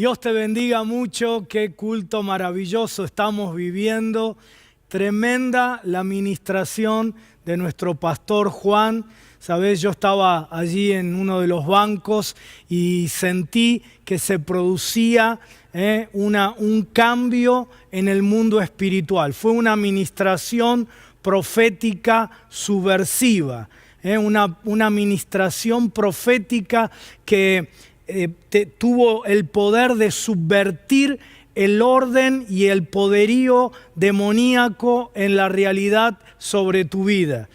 Dios te bendiga mucho, qué culto maravilloso estamos viviendo. Tremenda la ministración de nuestro pastor Juan. Sabes, yo estaba allí en uno de los bancos y sentí que se producía un cambio en el mundo espiritual. Fue una ministración profética subversiva, una ministración profética que tuvo el poder de subvertir el orden y el poderío demoníaco en la realidad sobre tu vida,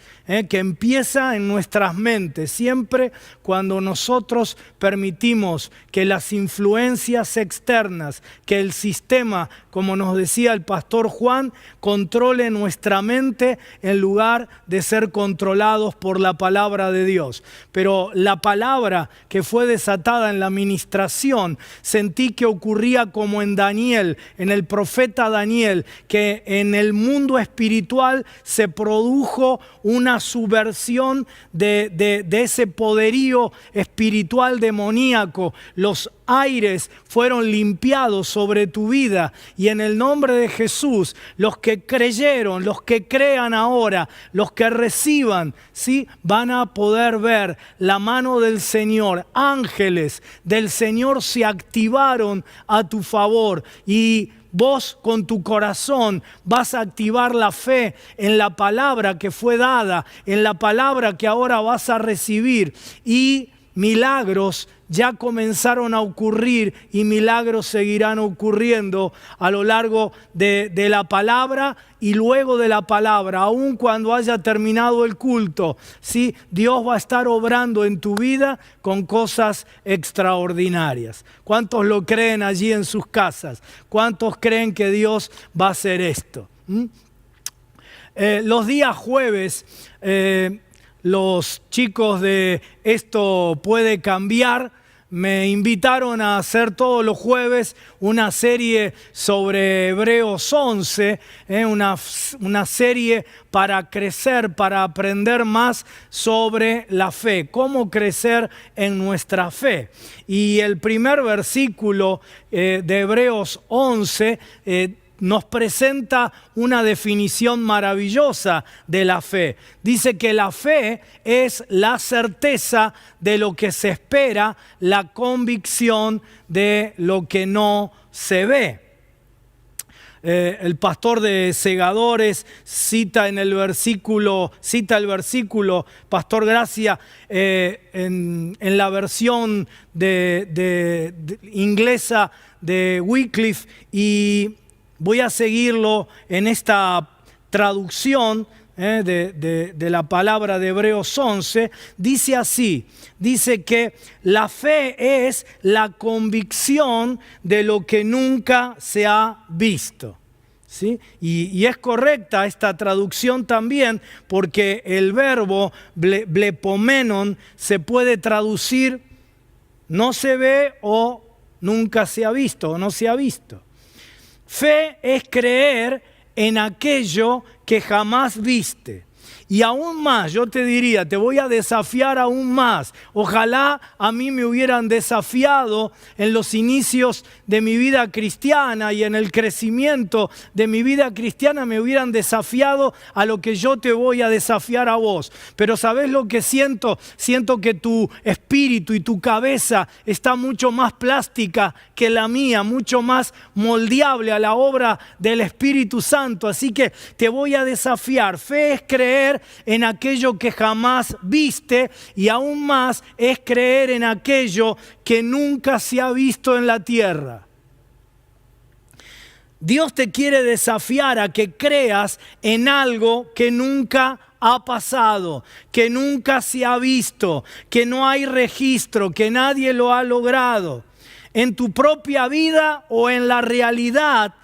que empieza en nuestras mentes. Siempre cuando nosotros permitimos que las influencias externas, que el sistema, como nos decía el pastor Juan, controle nuestra mente en lugar de ser controlados por la palabra de Dios. Pero la palabra que fue desatada en la ministración, sentí que ocurría como en Daniel, en el profeta Daniel, que en el mundo espiritual se produjo una subversión de ese poderío espiritual demoníaco. Los aires fueron limpiados sobre tu vida y en el nombre de Jesús, los que creyeron, los que crean ahora, los que reciban, ¿sí?, van a poder ver la mano del Señor. Ángeles del Señor se activaron a tu favor y vos con tu corazón vas a activar la fe en la palabra que fue dada, en la palabra que ahora vas a recibir, y milagros ya comenzaron a ocurrir y milagros seguirán ocurriendo a lo largo de la palabra y luego de la palabra, aun cuando haya terminado el culto. ¿Sí? Dios va a estar obrando en tu vida con cosas extraordinarias. ¿Cuántos lo creen allí en sus casas? ¿Cuántos creen que Dios va a hacer esto? Los días jueves, los chicos de Esto Puede Cambiar me invitaron a hacer todos los jueves una serie sobre Hebreos 11, una serie para crecer, para aprender más sobre la fe, cómo crecer en nuestra fe. Y el primer versículo de Hebreos 11 nos presenta una definición maravillosa de la fe. Dice que la fe es la certeza de lo que se espera, la convicción de lo que no se ve. El pastor de Segadores cita el versículo, Pastor Gracia, en la versión de inglesa de Wycliffe, y voy a seguirlo en esta traducción de la palabra de Hebreos 11. Dice así, dice que la fe es la convicción de lo que nunca se ha visto. ¿Sí? Y es correcta esta traducción también, porque el verbo blepomenon se puede traducir no se ve o nunca se ha visto o no se ha visto. Fe es creer en aquello que jamás viste. Y aún más, yo te diría, te voy a desafiar aún más. Ojalá a mí me hubieran desafiado en los inicios de mi vida cristiana y en el crecimiento de mi vida cristiana, me hubieran desafiado a lo que yo te voy a desafiar a vos. Pero ¿sabés lo que siento? Siento que tu espíritu y tu cabeza está mucho más plástica que la mía, mucho más moldeable a la obra del Espíritu Santo. Así que te voy a desafiar. Fe es creer en aquello que jamás viste, y aún más es creer en aquello que nunca se ha visto en la tierra. Dios te quiere desafiar a que creas en algo que nunca ha pasado, que nunca se ha visto, que no hay registro, que nadie lo ha logrado. En tu propia vida o en la realidad,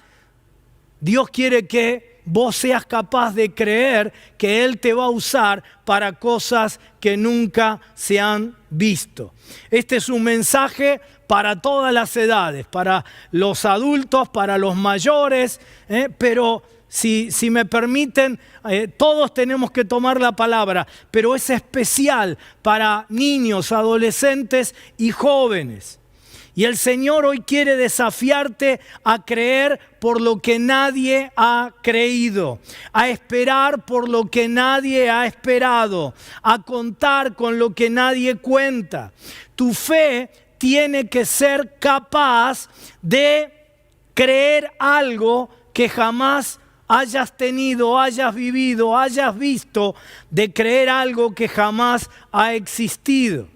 Dios quiere que vos seas capaz de creer que Él te va a usar para cosas que nunca se han visto. Este es un mensaje para todas las edades, para los adultos, para los mayores, pero si me permiten, todos tenemos que tomar la palabra, pero es especial para niños, adolescentes y jóvenes. Y el Señor hoy quiere desafiarte a creer por lo que nadie ha creído, a esperar por lo que nadie ha esperado, a contar con lo que nadie cuenta. Tu fe tiene que ser capaz de creer algo que jamás hayas tenido, hayas vivido, hayas visto, de creer algo que jamás ha existido.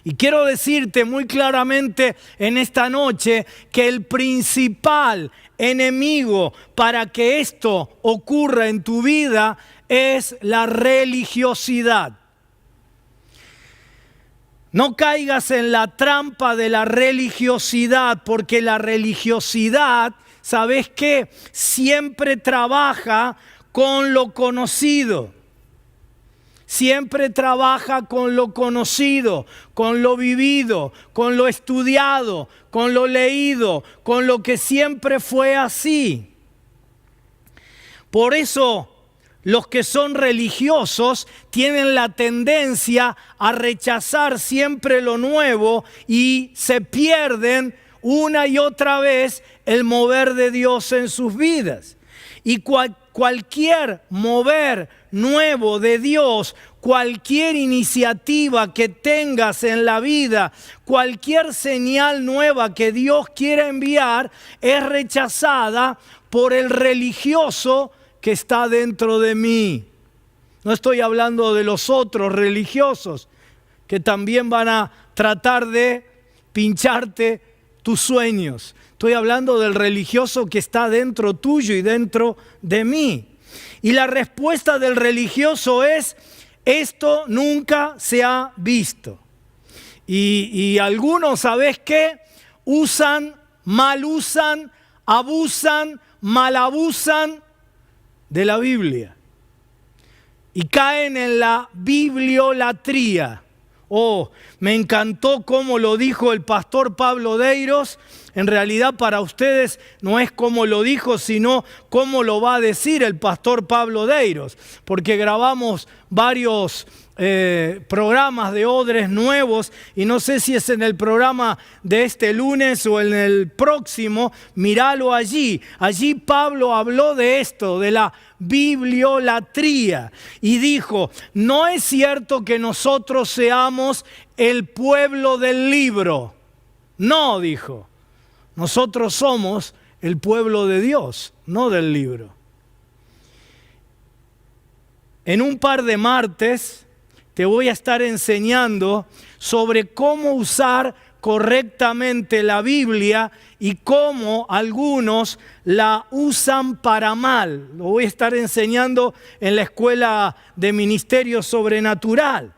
Y quiero decirte muy claramente en esta noche que el principal enemigo para que esto ocurra en tu vida es la religiosidad. No caigas en la trampa de la religiosidad, porque la religiosidad, ¿sabes qué? Siempre trabaja con lo conocido. Siempre trabaja con lo conocido, con lo vivido, con lo estudiado, con lo leído, con lo que siempre fue así. Por eso, los que son religiosos tienen la tendencia a rechazar siempre lo nuevo y se pierden una y otra vez el mover de Dios en sus vidas. Y cualquier mover nuevo de Dios, cualquier iniciativa que tengas en la vida, cualquier señal nueva que Dios quiera enviar, es rechazada por el religioso que está dentro de mí. No estoy hablando de los otros religiosos que también van a tratar de pincharte tus sueños. Estoy hablando del religioso que está dentro tuyo y dentro de mí. Y la respuesta del religioso es: esto nunca se ha visto. Y algunos, ¿sabes qué? Mal usan, abusan, mal abusan de la Biblia. Y caen en la bibliolatría. Oh, me encantó cómo lo dijo el pastor Pablo Deiros. En realidad para ustedes no es cómo lo dijo, sino cómo lo va a decir el pastor Pablo Deiros. Porque grabamos varios programas de odres nuevos y no sé si es en el programa de este lunes o en el próximo, míralo allí. Allí Pablo habló de esto, de la bibliolatría, y dijo: no es cierto que nosotros seamos el pueblo del libro. No, dijo, nosotros somos el pueblo de Dios, no del libro. En un par de martes te voy a estar enseñando sobre cómo usar correctamente la Biblia y cómo algunos la usan para mal. Lo voy a estar enseñando en la Escuela de Ministerio Sobrenatural.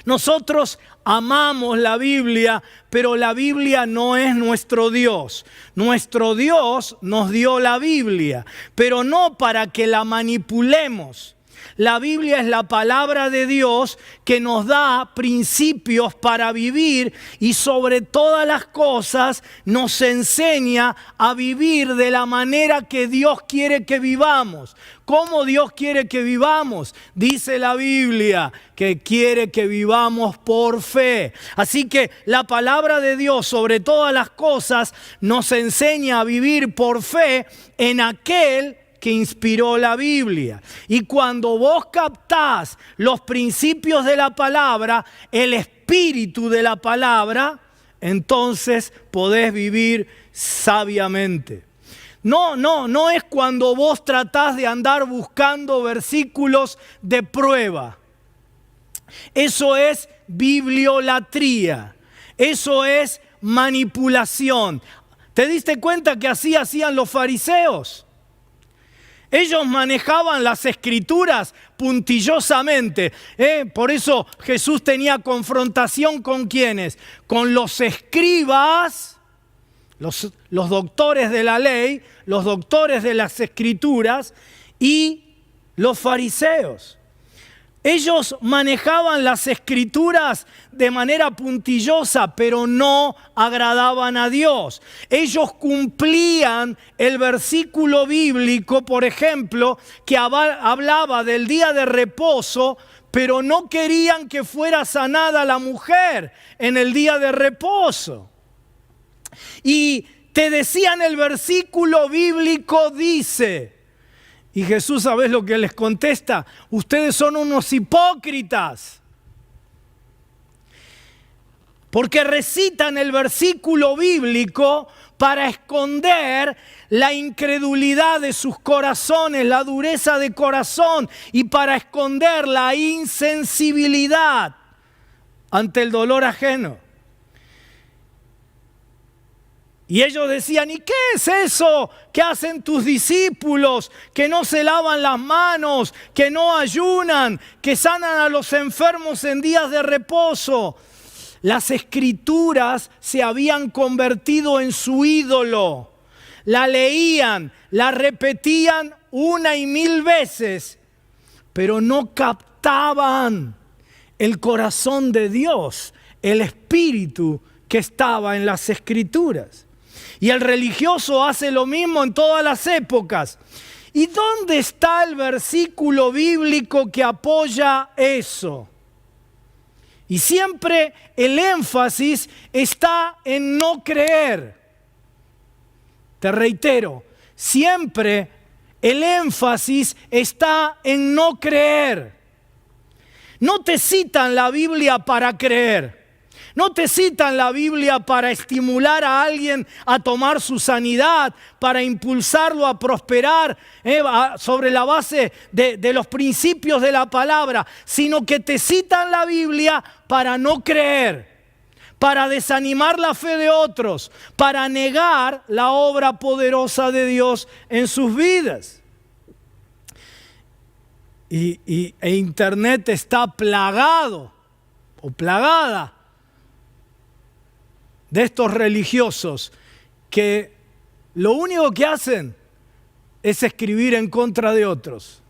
Nosotros amamos la Biblia, pero la Biblia no es nuestro Dios. Nuestro Dios nos dio la Biblia, pero no para que la manipulemos. La Biblia es la palabra de Dios que nos da principios para vivir y sobre todas las cosas nos enseña a vivir de la manera que Dios quiere que vivamos. ¿Cómo Dios quiere que vivamos? Dice la Biblia que quiere que vivamos por fe. Así que la palabra de Dios sobre todas las cosas nos enseña a vivir por fe en aquel que inspiró la Biblia. Y cuando vos captás los principios de la palabra, el espíritu de la palabra, entonces podés vivir sabiamente. No es cuando vos tratás de andar buscando versículos de prueba. Eso es bibliolatría. Eso es manipulación. ¿Te diste cuenta que así hacían los fariseos? Ellos manejaban las escrituras puntillosamente. Por eso Jesús tenía confrontación con ¿quiénes? Con los escribas, los doctores de la ley, los doctores de las escrituras y los fariseos. Ellos manejaban las escrituras de manera puntillosa, pero no agradaban a Dios. Ellos cumplían el versículo bíblico, por ejemplo, que hablaba del día de reposo, pero no querían que fuera sanada la mujer en el día de reposo. Y te decían el versículo bíblico dice... Y Jesús, ¿sabes lo que les contesta? Ustedes son unos hipócritas. Porque recitan el versículo bíblico para esconder la incredulidad de sus corazones, la dureza de corazón y para esconder la insensibilidad ante el dolor ajeno. Y ellos decían, ¿y qué es eso que hacen tus discípulos? Que no se lavan las manos, que no ayunan, que sanan a los enfermos en días de reposo. Las escrituras se habían convertido en su ídolo. La leían, la repetían una y mil veces, pero no captaban el corazón de Dios, el espíritu que estaba en las escrituras. Y el religioso hace lo mismo en todas las épocas. ¿Y dónde está el versículo bíblico que apoya eso? Y siempre el énfasis está en no creer. Te reitero, siempre el énfasis está en no creer. No te citan la Biblia para creer. No te citan la Biblia para estimular a alguien a tomar su sanidad, para impulsarlo a prosperar sobre la base de los principios de la palabra, sino que te citan la Biblia para no creer, para desanimar la fe de otros, para negar la obra poderosa de Dios en sus vidas. E Internet está plagado o plagada de estos religiosos que lo único que hacen es escribir en contra de otros.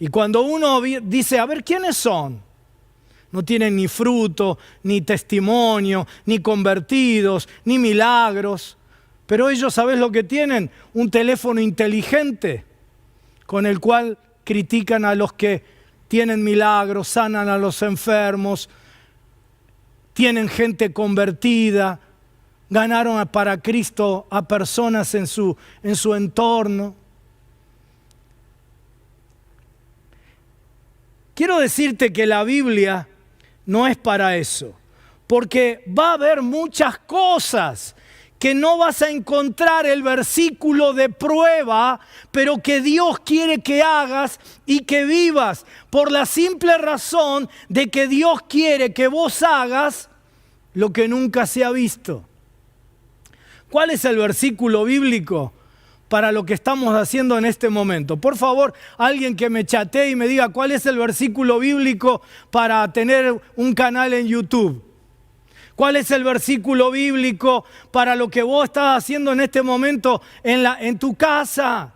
Y cuando uno dice, a ver, ¿quiénes son? No tienen ni fruto, ni testimonio, ni convertidos, ni milagros. Pero ellos, ¿sabes lo que tienen? Un teléfono inteligente con el cual critican a los que tienen milagros, sanan a los enfermos, tienen gente convertida, ganaron para Cristo a personas en su entorno. Quiero decirte que la Biblia no es para eso, porque va a haber muchas cosas que no vas a encontrar el versículo de prueba, pero que Dios quiere que hagas y que vivas, por la simple razón de que Dios quiere que vos hagas lo que nunca se ha visto. ¿Cuál es el versículo bíblico para lo que estamos haciendo en este momento? Por favor, alguien que me chatee y me diga cuál es el versículo bíblico para tener un canal en YouTube. ¿Cuál es el versículo bíblico para lo que vos estás haciendo en este momento en tu casa?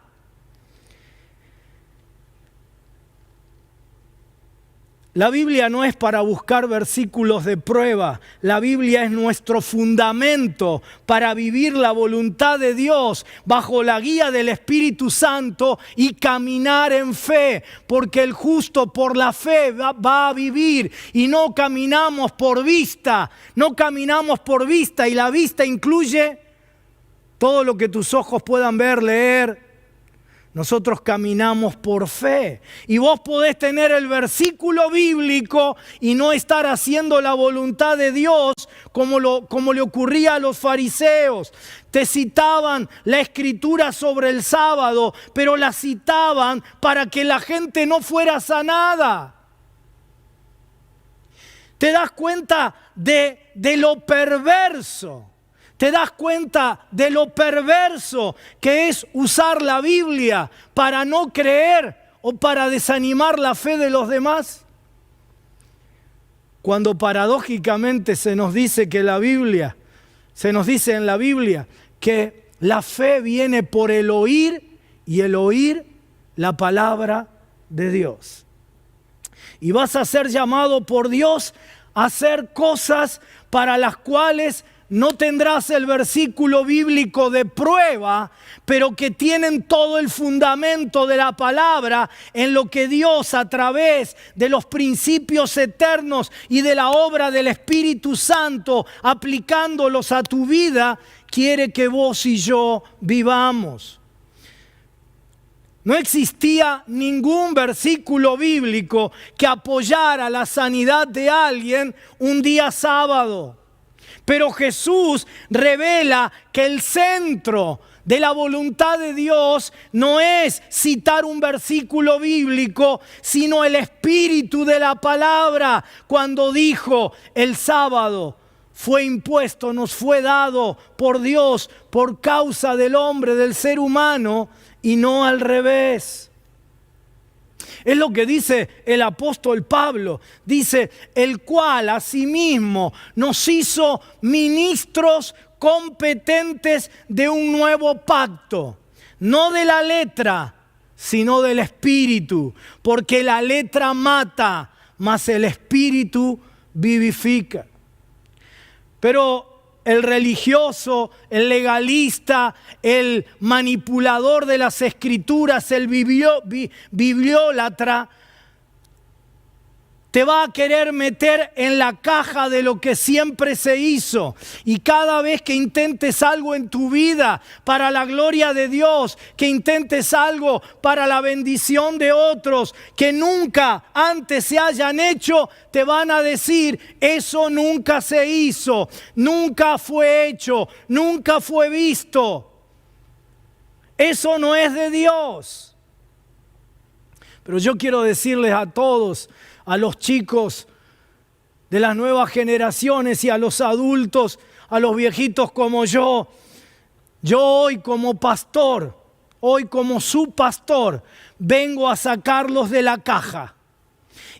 La Biblia no es para buscar versículos de prueba. La Biblia es nuestro fundamento para vivir la voluntad de Dios bajo la guía del Espíritu Santo y caminar en fe. Porque el justo por la fe va a vivir y no caminamos por vista. No caminamos por vista y la vista incluye todo lo que tus ojos puedan ver, leer. Nosotros caminamos por fe. Y vos podés tener el versículo bíblico y no estar haciendo la voluntad de Dios como le ocurría a los fariseos. Te citaban la escritura sobre el sábado, pero la citaban para que la gente no fuera sanada. Te das cuenta de lo perverso. ¿Te das cuenta de lo perverso que es usar la Biblia para no creer o para desanimar la fe de los demás? Cuando paradójicamente se nos dice en la Biblia que la fe viene por el oír y el oír la palabra de Dios. y vas a ser llamado por Dios a hacer cosas para las cuales no tendrás el versículo bíblico de prueba, pero que tienen todo el fundamento de la palabra en lo que Dios, a través de los principios eternos y de la obra del Espíritu Santo, aplicándolos a tu vida, quiere que vos y yo vivamos. No existía ningún versículo bíblico que apoyara la sanidad de alguien un día sábado. Pero Jesús revela que el centro de la voluntad de Dios no es citar un versículo bíblico, sino el espíritu de la palabra. Cuando dijo: el sábado fue impuesto, nos fue dado por Dios por causa del hombre, del ser humano, y no al revés. Es lo que dice el apóstol Pablo. Dice: el cual asimismo nos hizo ministros competentes de un nuevo pacto, no de la letra, sino del espíritu, porque la letra mata, mas el espíritu vivifica. Pero el religioso, el legalista, el manipulador de las escrituras, el bibliólatra, te va a querer meter en la caja de lo que siempre se hizo. Y cada vez que intentes algo en tu vida para la gloria de Dios, que intentes algo para la bendición de otros, que nunca antes se hayan hecho, te van a decir: eso nunca se hizo, nunca fue hecho, nunca fue visto. Eso no es de Dios. Pero yo quiero decirles a todos, a los chicos de las nuevas generaciones y a los adultos, a los viejitos como yo hoy como pastor, hoy como su pastor, vengo a sacarlos de la caja.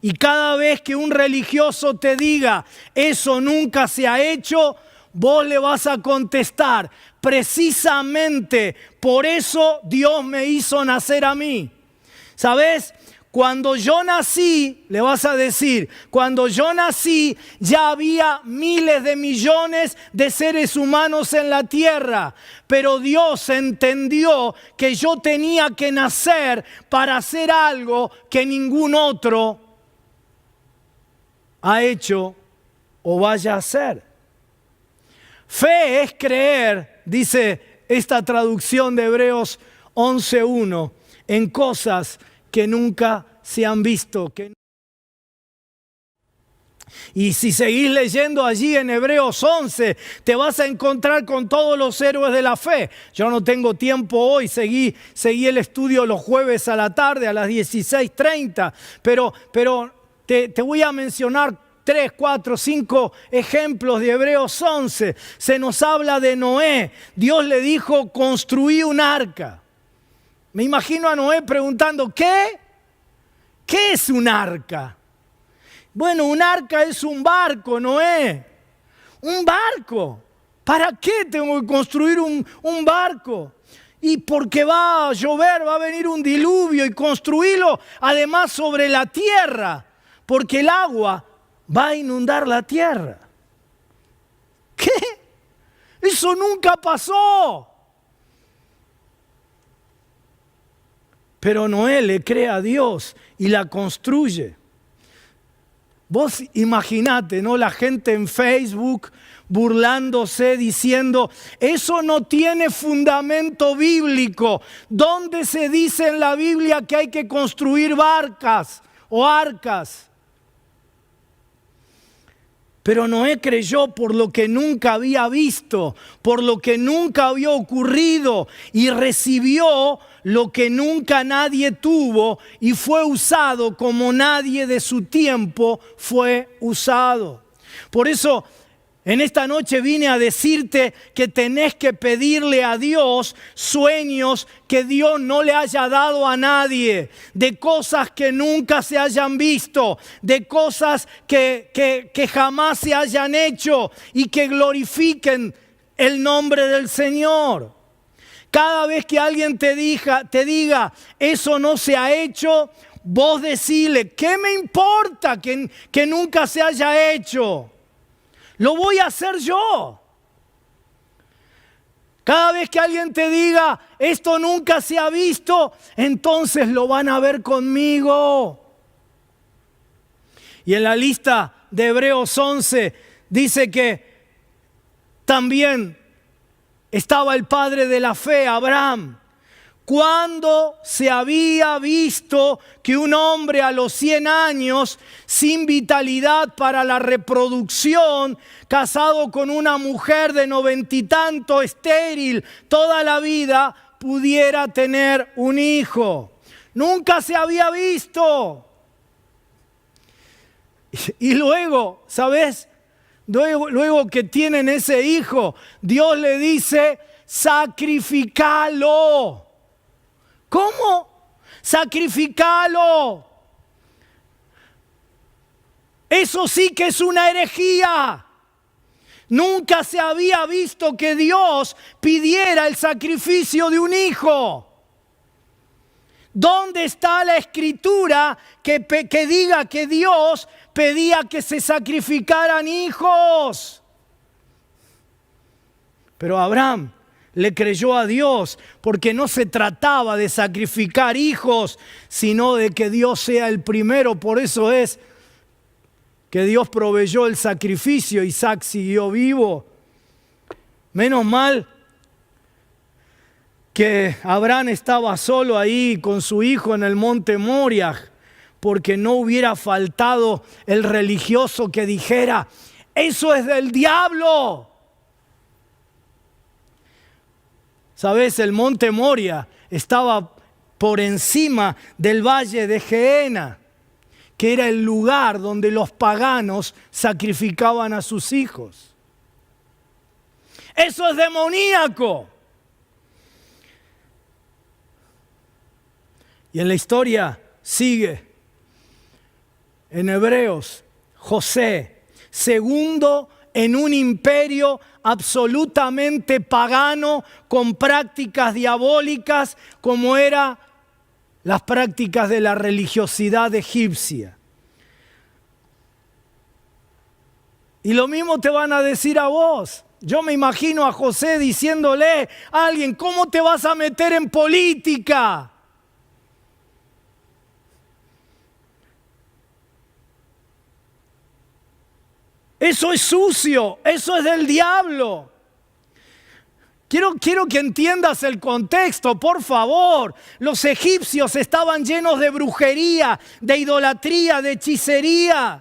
Y cada vez que un religioso te diga: eso nunca se ha hecho, vos le vas a contestar: precisamente por eso Dios me hizo nacer a mí. ¿Sabes? Cuando yo nací, le vas a decir, cuando yo nací ya había miles de millones de seres humanos en la tierra, pero Dios entendió que yo tenía que nacer para hacer algo que ningún otro ha hecho o vaya a hacer. Fe es creer, dice esta traducción de Hebreos 11:1, en cosas que nunca se han visto. Y si seguís leyendo allí en Hebreos 11, te vas a encontrar con todos los héroes de la fe. Yo no tengo tiempo hoy, seguí el estudio los jueves a la tarde a las 16:30, pero te voy a mencionar 3, 4, 5 ejemplos de Hebreos 11. Se nos habla de Noé. Dios le dijo: construí un arca. Me imagino a Noé preguntando: ¿qué? ¿Qué es un arca? Bueno, un arca es un barco, Noé. Un barco. ¿Para qué tengo que construir un barco? Y porque va a llover, va a venir un diluvio, y construirlo además sobre la tierra, porque el agua va a inundar la tierra. ¿Qué? Eso nunca pasó. Pero Noé le cree a Dios y la construye. Vos imaginate, ¿no? La gente en Facebook burlándose, diciendo: eso no tiene fundamento bíblico. ¿Dónde se dice en la Biblia que hay que construir barcas o arcas? Pero Noé creyó por lo que nunca había visto, por lo que nunca había ocurrido, y recibió lo que nunca nadie tuvo, y fue usado como nadie de su tiempo fue usado. Por eso, en esta noche vine a decirte que tenés que pedirle a Dios sueños que Dios no le haya dado a nadie, de cosas que nunca se hayan visto, de cosas que jamás se hayan hecho y que glorifiquen el nombre del Señor. Cada vez que alguien te diga: eso no se ha hecho, vos decile, ¿qué me importa que nunca se haya hecho? Lo voy a hacer yo. Cada vez que alguien te diga, esto nunca se ha visto, entonces lo van a ver conmigo. Y en la lista de Hebreos 11 dice que también estaba el padre de la fe, Abraham. Cuando se había visto que un hombre a los 100 años, sin vitalidad para la reproducción, casado con una mujer de 90 y tanto, estéril toda la vida, pudiera tener un hijo. Nunca se había visto. Y luego, ¿sabes? Luego que tienen ese hijo, Dios le dice, sacrificalo. ¿Cómo? Sacrificalo. Eso sí que es una herejía. Nunca se había visto que Dios pidiera el sacrificio de un hijo. ¿Dónde está la escritura que diga que Dios pedía que se sacrificaran hijos? Pero Abraham le creyó a Dios porque no se trataba de sacrificar hijos, sino de que Dios sea el primero. Por eso es que Dios proveyó el sacrificio. Isaac siguió vivo. Menos mal que Abraham estaba solo ahí con su hijo en el monte Moriah, porque no hubiera faltado el religioso que dijera, eso es del diablo. ¿Sabes? El monte Moriah estaba por encima del valle de Gehenna, que era el lugar donde los paganos sacrificaban a sus hijos. Eso es demoníaco. Y en la historia sigue. En Hebreos, José, segundo en un imperio absolutamente pagano, con prácticas diabólicas, como eran las prácticas de la religiosidad egipcia. Y lo mismo te van a decir a vos. Yo me imagino a José diciéndole a alguien, ¿cómo te vas a meter en política? Eso es sucio, eso es del diablo. Quiero que entiendas el contexto, por favor. Los egipcios estaban llenos de brujería, de idolatría, de hechicería.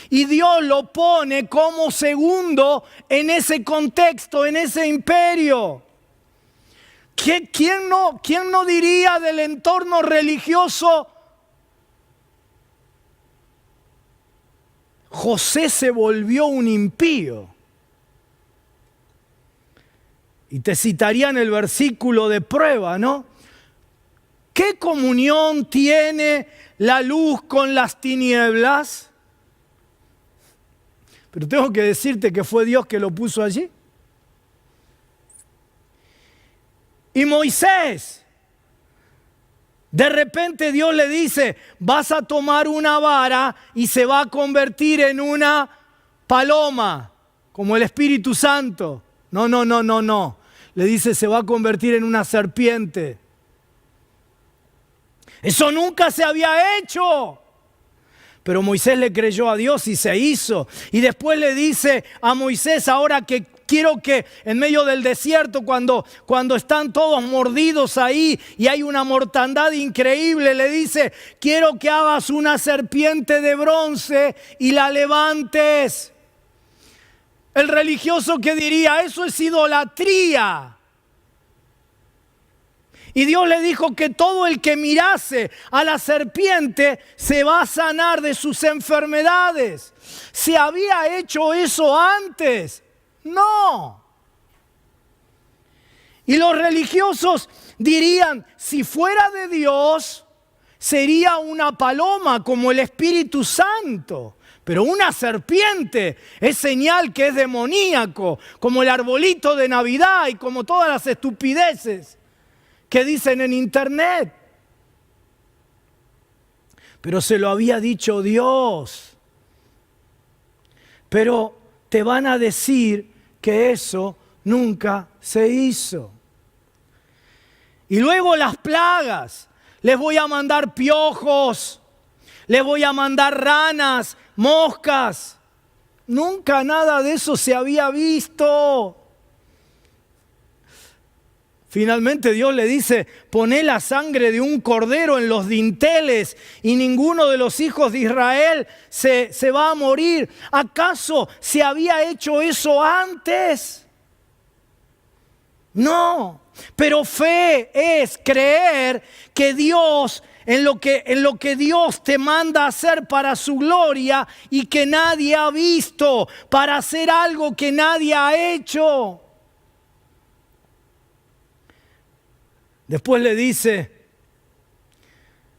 Y Dios lo pone como segundo en ese contexto, en ese imperio. ¿Quién no diría del entorno religioso? José se volvió un impío. Y te citarían el versículo de prueba, ¿no? ¿Qué comunión tiene la luz con las tinieblas? Pero tengo que decirte que fue Dios que lo puso allí. Y Moisés, de repente Dios le dice, vas a tomar una vara y se va a convertir en una paloma, como el Espíritu Santo. No. Le dice, se va a convertir en una serpiente. Eso nunca se había hecho. Pero Moisés le creyó a Dios y se hizo. Y después le dice a Moisés, ahora que quiero que en medio del desierto, cuando están todos mordidos ahí y hay una mortandad increíble, le dice, quiero que hagas una serpiente de bronce y la levantes. El religioso que diría, eso es idolatría. Y Dios le dijo que todo el que mirase a la serpiente se va a sanar de sus enfermedades. ¿Se había hecho eso antes? No. Y los religiosos dirían, si fuera de Dios, sería una paloma como el Espíritu Santo. Pero una serpiente es señal que es demoníaco, como el arbolito de Navidad y como todas las estupideces que dicen en internet. pero se lo había dicho Dios. Pero te van a decir que eso nunca se hizo. Y luego las plagas. Les voy a mandar piojos, les voy a mandar ranas, moscas. Nunca nada de eso se había visto. Finalmente Dios le dice, poné la sangre de un cordero en los dinteles y ninguno de los hijos de Israel se va a morir. ¿Acaso se había hecho eso antes? No, pero fe es creer que Dios, en lo que Dios te manda a hacer para su gloria y que nadie ha visto, para hacer algo que nadie ha hecho. Después le dice,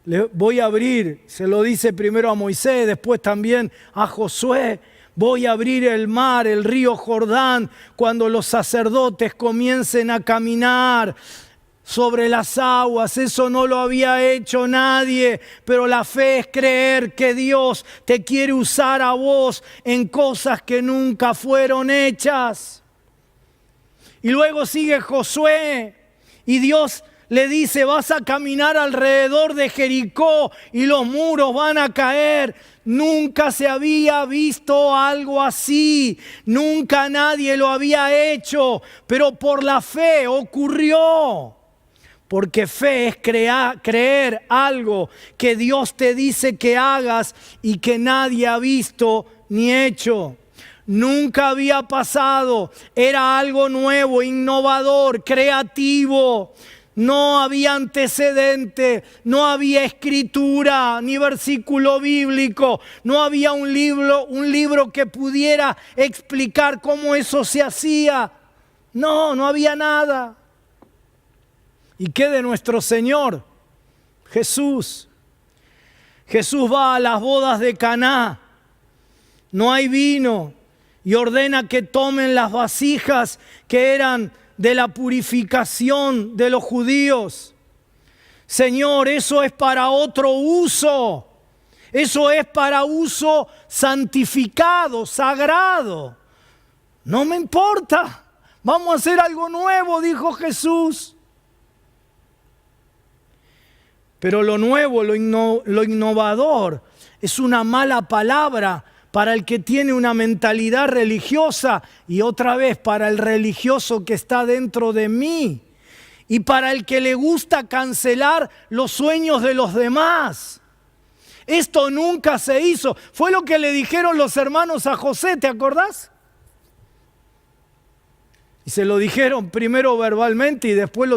le voy a abrir, se lo dice primero a Moisés, después también a Josué, voy a abrir el mar, el río Jordán, cuando los sacerdotes comiencen a caminar sobre las aguas. Eso no lo había hecho nadie, pero la fe es creer que Dios te quiere usar a vos en cosas que nunca fueron hechas. Y luego sigue Josué y Dios le dice, vas a caminar alrededor de Jericó y los muros van a caer. Nunca se había visto algo así. Nunca nadie lo había hecho. Pero por la fe ocurrió. Porque fe es creer algo que Dios te dice que hagas y que nadie ha visto ni hecho. Nunca había pasado. Era algo nuevo, innovador, creativo. No había antecedente, no había escritura ni versículo bíblico, no había un libro que pudiera explicar cómo eso se hacía. No había nada. ¿Y qué de nuestro Señor? Jesús. Jesús va a las bodas de Caná, no hay vino y ordena que tomen las vasijas que eran de la purificación de los judíos. Señor, eso es para otro uso. Eso es para uso santificado, sagrado. No me importa. Vamos a hacer algo nuevo, dijo Jesús. Pero lo nuevo, lo innovador, es una mala palabra para el que tiene una mentalidad religiosa y otra vez para el religioso que está dentro de mí y para el que le gusta cancelar los sueños de los demás. Esto nunca se hizo. Fue lo que le dijeron los hermanos a José, ¿te acordás? Y se lo dijeron primero verbalmente y después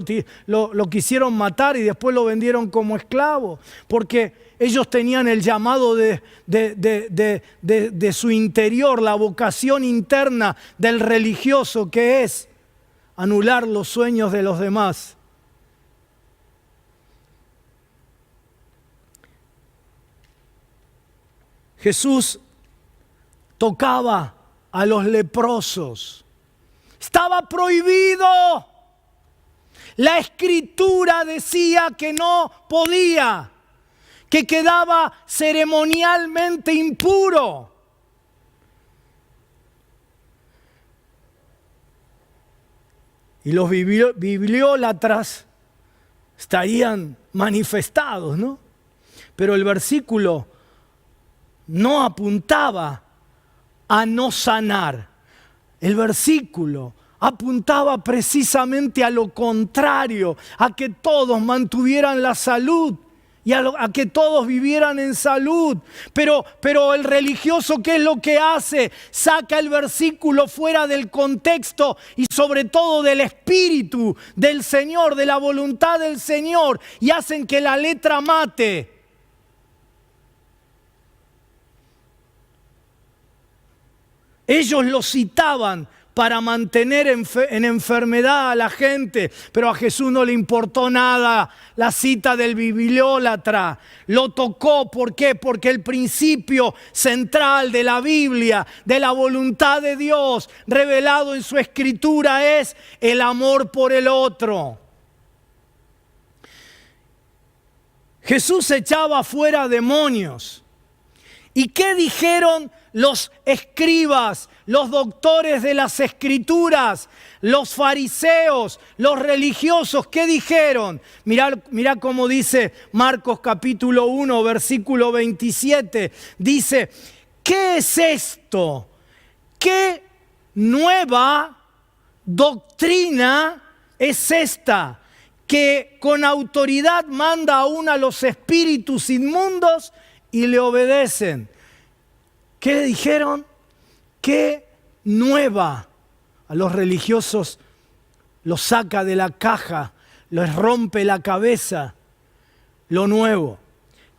lo quisieron matar y después lo vendieron como esclavo. Porque ellos tenían el llamado de su interior, la vocación interna del religioso, que es anular los sueños de los demás. Jesús tocaba a los leprosos. Estaba prohibido. La Escritura decía que no podía, que quedaba ceremonialmente impuro. Y los bibliólatras estarían manifestados, ¿no? Pero el versículo no apuntaba a no sanar. El versículo apuntaba precisamente a lo contrario, a que todos mantuvieran la salud y a que todos vivieran en salud. Pero el religioso, ¿qué es lo que hace? Saca el versículo fuera del contexto y sobre todo del espíritu del Señor, de la voluntad del Señor, y hacen que la letra mate. Ellos lo citaban para mantener en enfermedad a la gente, pero a Jesús no le importó nada la cita del bibliólatra. Lo tocó, ¿por qué? Porque el principio central de la Biblia, de la voluntad de Dios revelado en su Escritura, es el amor por el otro. Jesús echaba fuera demonios. ¿Y qué dijeron los escribas, los doctores de las escrituras, los fariseos, los religiosos? ¿Qué dijeron? Mirá cómo dice Marcos capítulo 1, versículo 27. Dice, ¿qué es esto? ¿Qué nueva doctrina es esta? Que con autoridad manda aún a los espíritus inmundos y le obedecen. ¿Qué dijeron? ¿Qué nueva? A los religiosos los saca de la caja, les rompe la cabeza lo nuevo.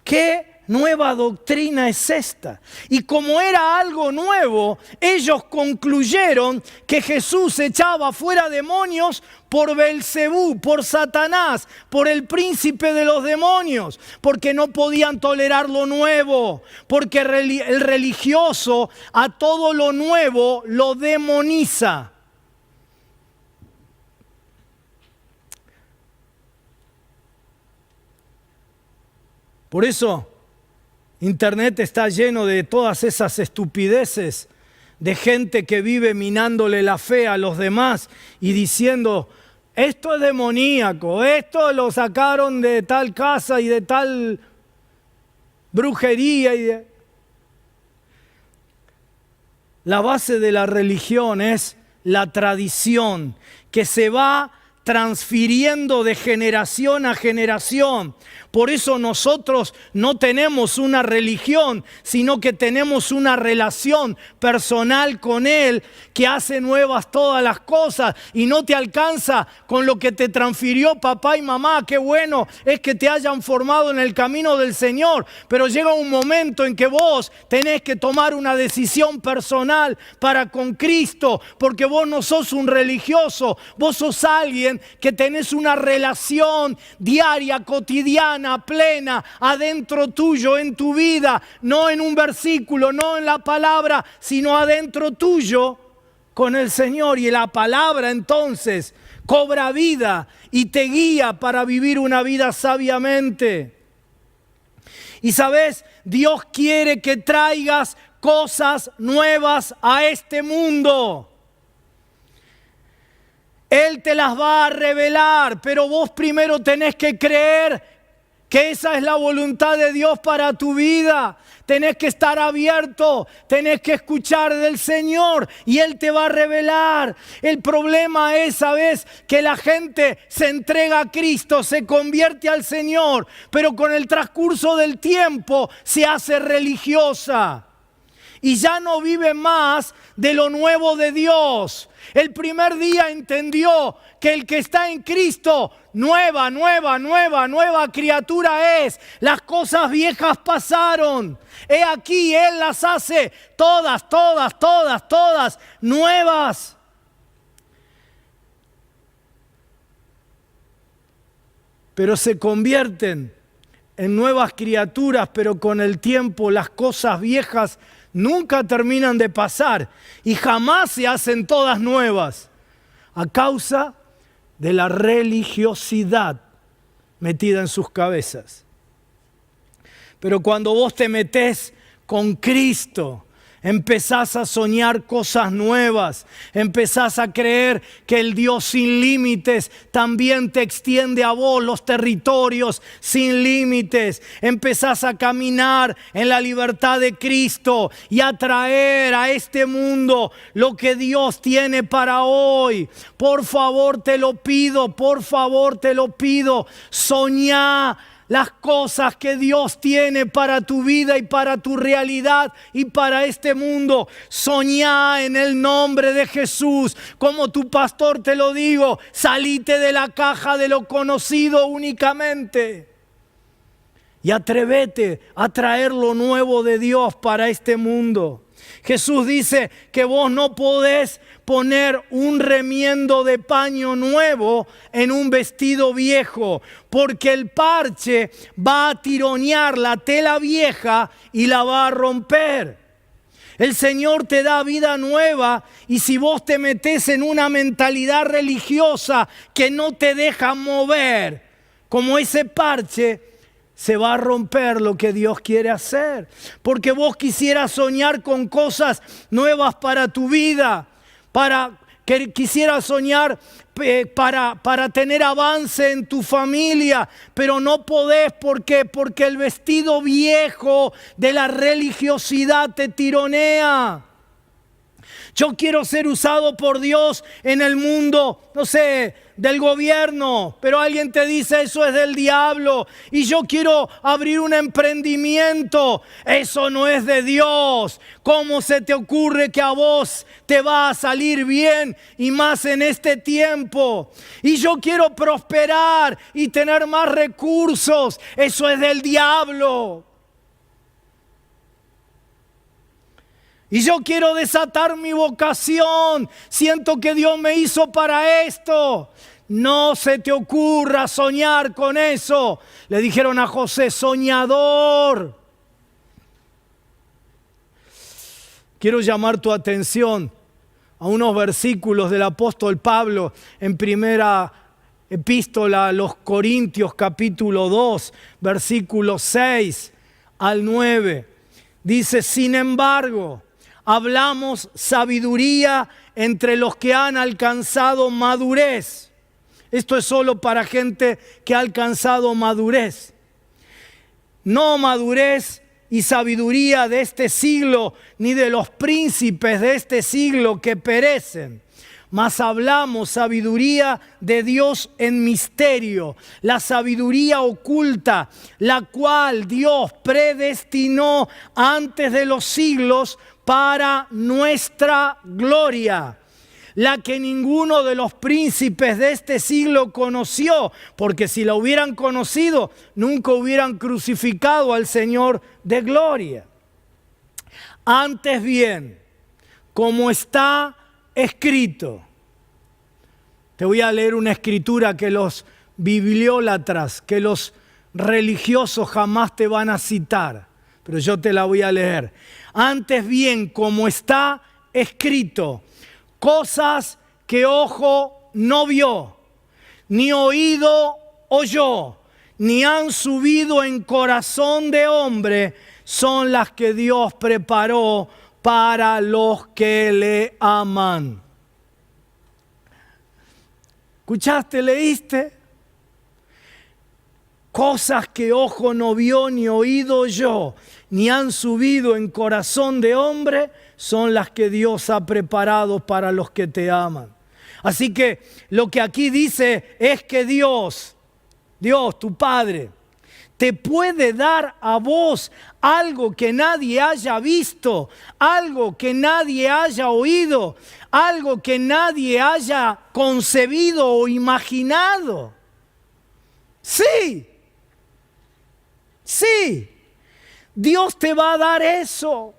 ¿Qué nueva doctrina es esta? Y como era algo nuevo, ellos concluyeron que Jesús echaba fuera demonios por Belcebú, por Satanás, por el príncipe de los demonios, porque no podían tolerar lo nuevo, porque el religioso a todo lo nuevo lo demoniza. Por eso Internet está lleno de todas esas estupideces, de gente que vive minándole la fe a los demás y diciendo, esto es demoníaco, esto lo sacaron de tal casa y de tal brujería. La base de la religión es la tradición que se va transfiriendo de generación a generación. Por eso nosotros no tenemos una religión, sino que tenemos una relación personal con Él que hace nuevas todas las cosas y no te alcanza con lo que te transfirió papá y mamá. Qué bueno es que te hayan formado en el camino del Señor, pero llega un momento en que vos tenés que tomar una decisión personal para con Cristo, porque vos no sos un religioso, vos sos alguien que tenés una relación diaria, cotidiana, plena, adentro tuyo, en tu vida, no en un versículo, no en la palabra, sino adentro tuyo con el Señor. Y la palabra entonces cobra vida y te guía para vivir una vida sabiamente. Y sabes, Dios quiere que traigas cosas nuevas a este mundo. Él te las va a revelar, pero vos primero tenés que creer que esa es la voluntad de Dios para tu vida. Tenés que estar abierto, tenés que escuchar del Señor y Él te va a revelar. El problema es, ¿sabes? Que la gente se entrega a Cristo, se convierte al Señor, pero con el transcurso del tiempo se hace religiosa. Y ya no vive más de lo nuevo de Dios. El primer día entendió que el que está en Cristo, nueva criatura es. Las cosas viejas pasaron. He aquí, Él las hace todas nuevas. Pero se convierten en nuevas criaturas, pero con el tiempo las cosas viejas nunca terminan de pasar y jamás se hacen todas nuevas a causa de la religiosidad metida en sus cabezas. Pero cuando vos te metés con Cristo, empezás a soñar cosas nuevas, empezás a creer que el Dios sin límites también te extiende a vos los territorios sin límites. Empezás a caminar en la libertad de Cristo y a traer a este mundo lo que Dios tiene para hoy. Por favor te lo pido, soñá las cosas que Dios tiene para tu vida y para tu realidad y para este mundo. Soñá en el nombre de Jesús. Como tu pastor te lo digo, salite de la caja de lo conocido únicamente. Y atrévete a traer lo nuevo de Dios para este mundo. Jesús dice que vos no podés poner un remiendo de paño nuevo en un vestido viejo, porque el parche va a tironear la tela vieja y la va a romper. El Señor te da vida nueva y si vos te metés en una mentalidad religiosa que no te deja mover, como ese parche, se va a romper lo que Dios quiere hacer. Porque vos quisieras soñar con cosas nuevas para tu vida, quisieras soñar para tener avance en tu familia, pero no podés porque el vestido viejo de la religiosidad te tironea. Yo quiero ser usado por Dios en el mundo, no sé, del gobierno, pero alguien te dice eso es del diablo. Y yo quiero abrir un emprendimiento, eso no es de Dios. ¿Cómo se te ocurre que a vos te va a salir bien y más en este tiempo? Y yo quiero prosperar y tener más recursos, eso es del diablo. Y yo quiero desatar mi vocación. Siento que Dios me hizo para esto. No se te ocurra soñar con eso. Le dijeron a José, soñador. Quiero llamar tu atención a unos versículos del apóstol Pablo en primera epístola a los Corintios, capítulo 2, versículos 6 al 9. Dice, sin embargo, hablamos sabiduría entre los que han alcanzado madurez. Esto es solo para gente que ha alcanzado madurez. No madurez y sabiduría de este siglo, ni de los príncipes de este siglo que perecen. Mas hablamos sabiduría de Dios en misterio, la sabiduría oculta, la cual Dios predestinó antes de los siglos para nuestra gloria, la que ninguno de los príncipes de este siglo conoció, porque si la hubieran conocido, nunca hubieran crucificado al Señor de gloria. Antes bien, como está escrito, te voy a leer una escritura que los bibliólatras, que los religiosos jamás te van a citar, pero yo te la voy a leer. Antes bien, como está escrito, cosas que ojo no vio, ni oído oyó, ni han subido en corazón de hombre, son las que Dios preparó para los que le aman. ¿Escuchaste? ¿Leíste? Cosas que ojo no vio, ni oído oyó, ni han subido en corazón de hombre, son las que Dios ha preparado para los que te aman. Así que lo que aquí dice es que Dios, tu Padre, te puede dar a vos algo que nadie haya visto, algo que nadie haya oído, algo que nadie haya concebido o imaginado. Sí, Dios te va a dar eso.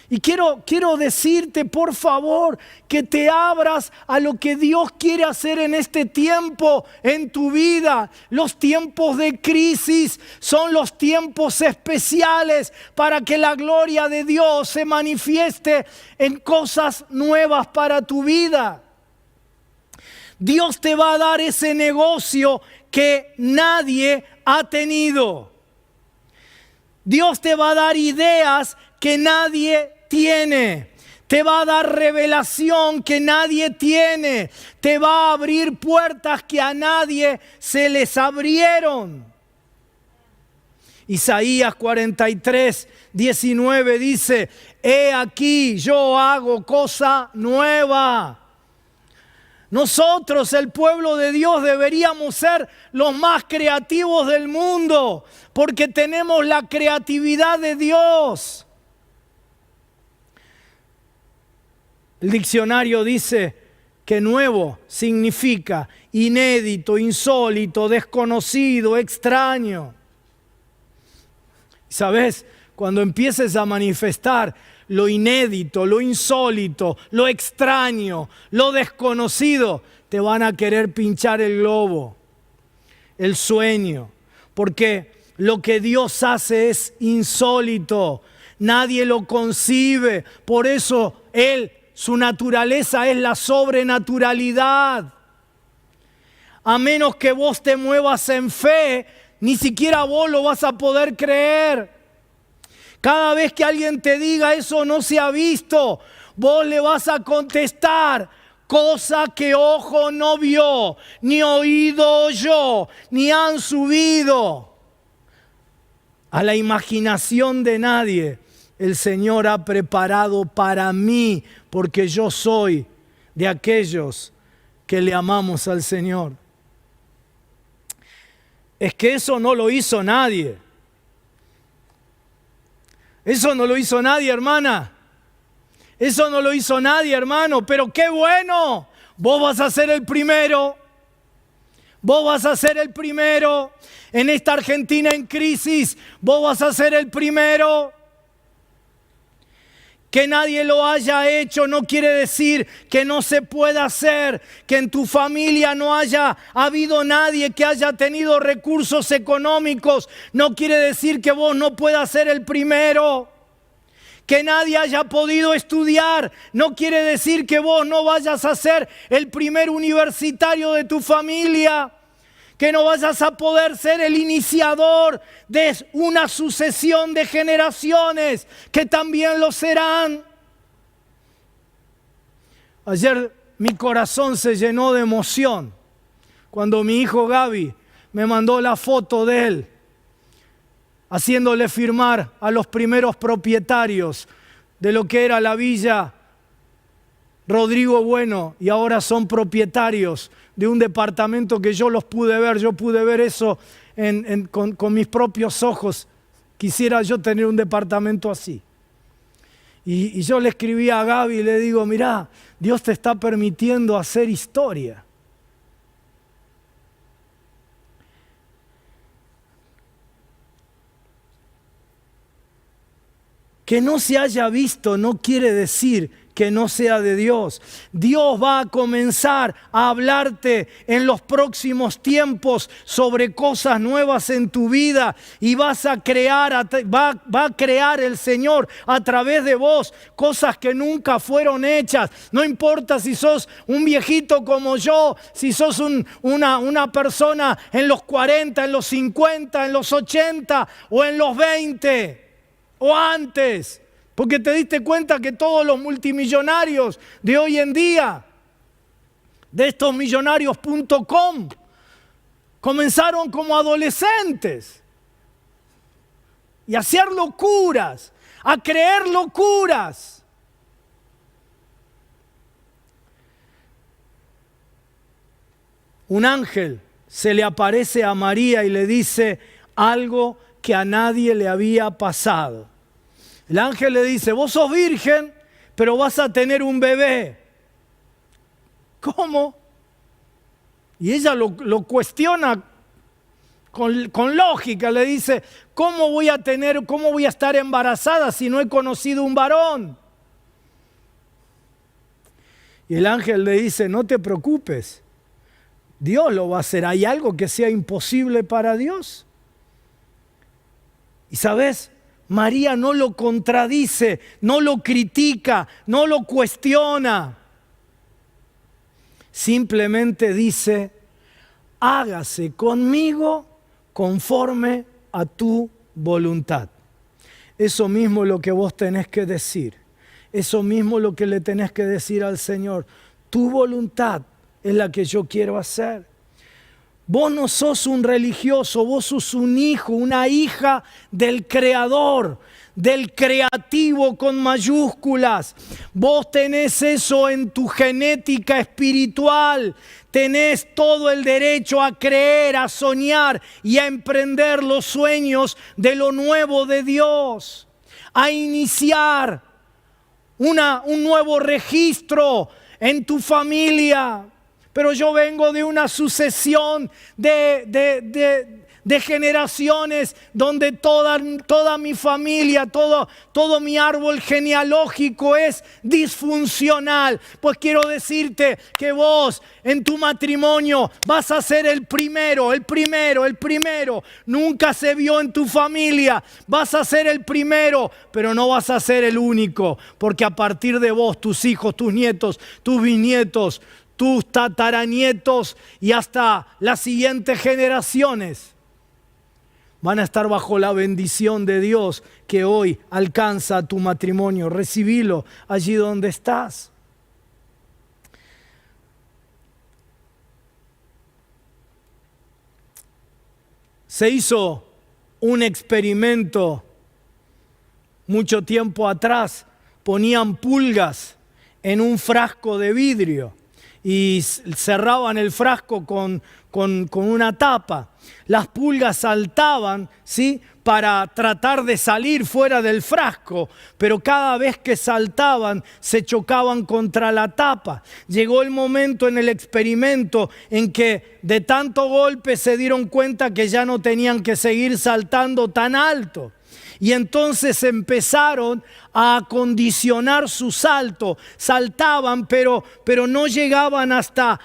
Y quiero decirte, por favor, que te abras a lo que Dios quiere hacer en este tiempo, en tu vida. Los tiempos de crisis son los tiempos especiales para que la gloria de Dios se manifieste en cosas nuevas para tu vida. Dios te va a dar ese negocio que nadie ha tenido. Dios te va a dar ideas que nadie tiene. Te va a dar revelación que nadie tiene. Te va a abrir puertas que a nadie se les abrieron. Isaías 43, 19 dice, he aquí yo hago cosa nueva. Nosotros, el pueblo de Dios, deberíamos ser los más creativos del mundo, porque tenemos la creatividad de Dios. El diccionario dice que nuevo significa inédito, insólito, desconocido, extraño. ¿Sabes? Cuando empieces a manifestar lo inédito, lo insólito, lo extraño, lo desconocido, te van a querer pinchar el globo, el sueño, porque lo que Dios hace es insólito, nadie lo concibe, por eso su naturaleza es la sobrenaturalidad. A menos que vos te muevas en fe, ni siquiera vos lo vas a poder creer. Cada vez que alguien te diga eso no se ha visto, vos le vas a contestar: cosa que ojo no vio, ni oído oyó, ni han subido a la imaginación de nadie, el Señor ha preparado para mí, porque yo soy de aquellos que le amamos al Señor. Es que eso no lo hizo nadie. Eso no lo hizo nadie, hermana. Eso no lo hizo nadie, hermano. Pero qué bueno. Vos vas a ser el primero. Vos vas a ser el primero. En esta Argentina en crisis, vos vas a ser el primero. Que nadie lo haya hecho no quiere decir que no se pueda hacer, que en tu familia no haya habido nadie que haya tenido recursos económicos, no quiere decir que vos no puedas ser el primero. Que nadie haya podido estudiar no quiere decir que vos no vayas a ser el primer universitario de tu familia. Que no vayas a poder ser el iniciador de una sucesión de generaciones que también lo serán. Ayer mi corazón se llenó de emoción cuando mi hijo Gaby me mandó la foto de él, haciéndole firmar a los primeros propietarios de lo que era la villa Rodrigo Bueno, y ahora son propietarios de un departamento que yo los pude ver. Yo pude ver eso con mis propios ojos. Quisiera yo tener un departamento así. Y yo le escribí a Gaby y le digo: mirá, Dios te está permitiendo hacer historia. Que no se haya visto no quiere decir que no sea de Dios. Dios va a comenzar a hablarte en los próximos tiempos sobre cosas nuevas en tu vida, y va a crear el Señor a través de vos cosas que nunca fueron hechas. No importa si sos un viejito como yo, si sos una persona en los 40, en los 50, en los 80 o en los 20 o antes. Porque te diste cuenta que todos los multimillonarios de hoy en día, de estos millonarios.com, comenzaron como adolescentes. Y a hacer locuras, a creer locuras. Un ángel se le aparece a María y le dice algo que a nadie le había pasado. El ángel le dice: vos sos virgen, pero vas a tener un bebé. ¿Cómo? Y ella lo cuestiona con lógica. Le dice: ¿cómo voy a estar embarazada si no he conocido un varón? Y el ángel le dice: no te preocupes, Dios lo va a hacer. ¿Hay algo que sea imposible para Dios? Y ¿sabes? María no lo contradice, no lo critica, no lo cuestiona. Simplemente dice: hágase conmigo conforme a tu voluntad. Eso mismo es lo que vos tenés que decir. Eso mismo es lo que le tenés que decir al Señor. Tu voluntad es la que yo quiero hacer. Vos no sos un religioso, vos sos un hijo, una hija del Creador, del Creativo con mayúsculas. Vos tenés eso en tu genética espiritual. Tenés todo el derecho a creer, a soñar y a emprender los sueños de lo nuevo de Dios. A iniciar un nuevo registro en tu familia. Pero yo vengo de una sucesión de generaciones donde toda mi familia, todo mi árbol genealógico es disfuncional. Pues quiero decirte que vos en tu matrimonio vas a ser el primero. Nunca se vio en tu familia. Vas a ser el primero, pero no vas a ser el único. Porque a partir de vos, tus hijos, tus nietos, tus bisnietos, tus tataranietos y hasta las siguientes generaciones van a estar bajo la bendición de Dios que hoy alcanza tu matrimonio. Recibilo allí donde estás. Se hizo un experimento mucho tiempo atrás. Ponían pulgas en un frasco de vidrio y cerraban el frasco con una tapa. Las pulgas saltaban, ¿sí?, para tratar de salir fuera del frasco, pero cada vez que saltaban se chocaban contra la tapa. Llegó el momento en el experimento en que de tanto golpe se dieron cuenta que ya no tenían que seguir saltando tan alto. Y entonces empezaron a acondicionar su salto. Saltaban, pero no llegaban hasta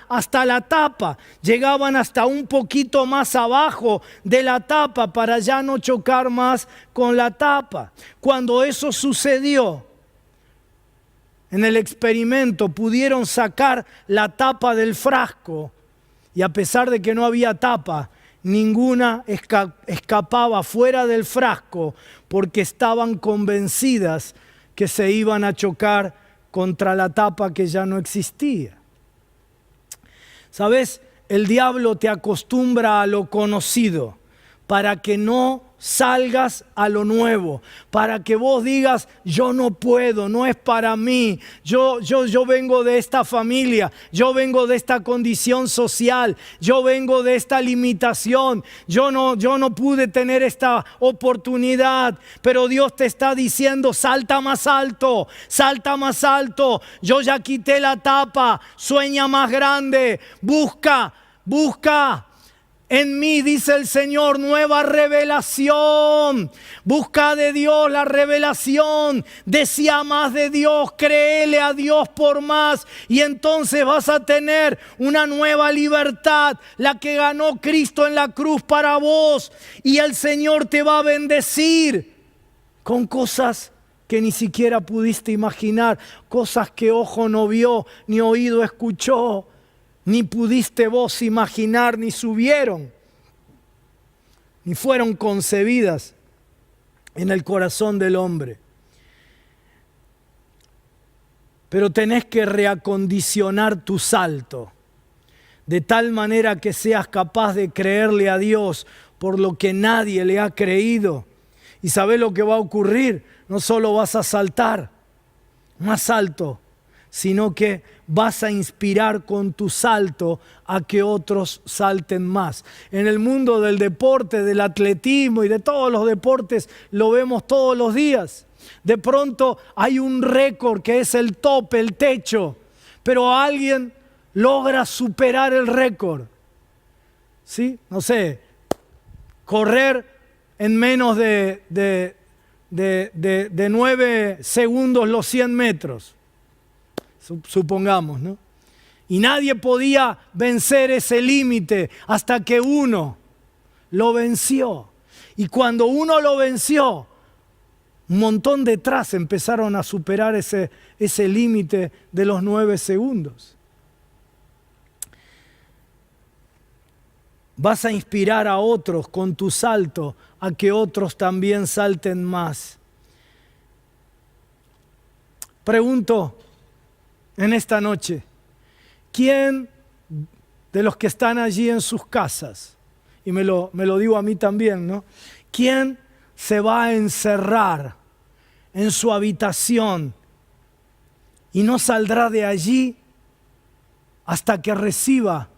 la tapa. Llegaban hasta un poquito más abajo de la tapa para ya no chocar más con la tapa. Cuando eso sucedió, en el experimento pudieron sacar la tapa del frasco y a pesar de que no había tapa, ninguna escapaba fuera del frasco porque estaban convencidas que se iban a chocar contra la tapa que ya no existía. ¿Sabes? El diablo te acostumbra a lo conocido para que no salgas a lo nuevo, para que vos digas, yo no puedo, no es para mí, yo vengo de esta familia, yo vengo de esta condición social, yo vengo de esta limitación, yo no pude tener esta oportunidad, pero Dios te está diciendo, salta más alto, yo ya quité la tapa, sueña más grande, busca. En mí, dice el Señor, nueva revelación. Busca de Dios la revelación. Desea más de Dios. Créele a Dios por más. Y entonces vas a tener una nueva libertad. La que ganó Cristo en la cruz para vos. Y el Señor te va a bendecir con cosas que ni siquiera pudiste imaginar. Cosas que ojo no vio, ni oído escuchó. Ni pudiste vos imaginar, ni subieron, ni fueron concebidas en el corazón del hombre. Pero tenés que reacondicionar tu salto, de tal manera que seas capaz de creerle a Dios por lo que nadie le ha creído. ¿Y sabés lo que va a ocurrir? No solo vas a saltar más alto, sino que vas a inspirar con tu salto a que otros salten más. En el mundo del deporte, del atletismo y de todos los deportes lo vemos todos los días. De pronto hay un récord que es el tope, el techo, pero alguien logra superar el récord. ¿Sí? No sé, correr en menos de 9 segundos los 100 metros. Supongamos, ¿no? Y nadie podía vencer ese límite hasta que uno lo venció. Y cuando uno lo venció, un montón detrás empezaron a superar ese límite de los 9 segundos. Vas a inspirar a otros con tu salto a que otros también salten más. Pregunto en esta noche, ¿quién de los que están allí en sus casas, y me lo digo a mí también, ¿no? ¿Quién se va a encerrar en su habitación y no saldrá de allí hasta que reciba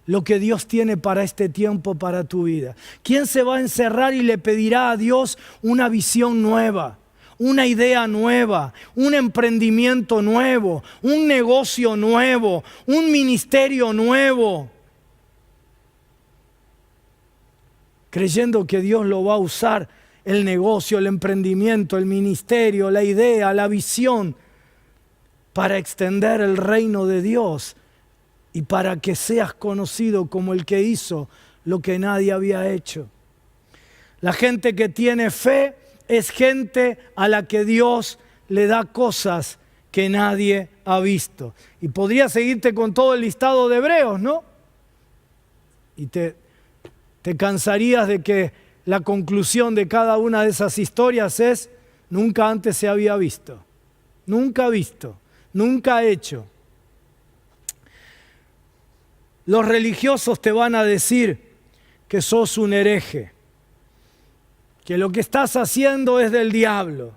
lo que Dios tiene para este tiempo, para tu vida? ¿Quién se va a encerrar y le pedirá a Dios una visión nueva? Una idea nueva, un emprendimiento nuevo, un negocio nuevo, un ministerio nuevo, creyendo que Dios lo va a usar, el negocio, el emprendimiento, el ministerio, la idea, la visión, para extender el reino de Dios y para que seas conocido como el que hizo lo que nadie había hecho. La gente que tiene fe es gente a la que Dios le da cosas que nadie ha visto. Y podría seguirte con todo el listado de Hebreos, ¿no? Y te cansarías de que la conclusión de cada una de esas historias es: nunca antes se había visto, nunca visto, nunca hecho. Los religiosos te van a decir que sos un hereje, que lo que estás haciendo es del diablo,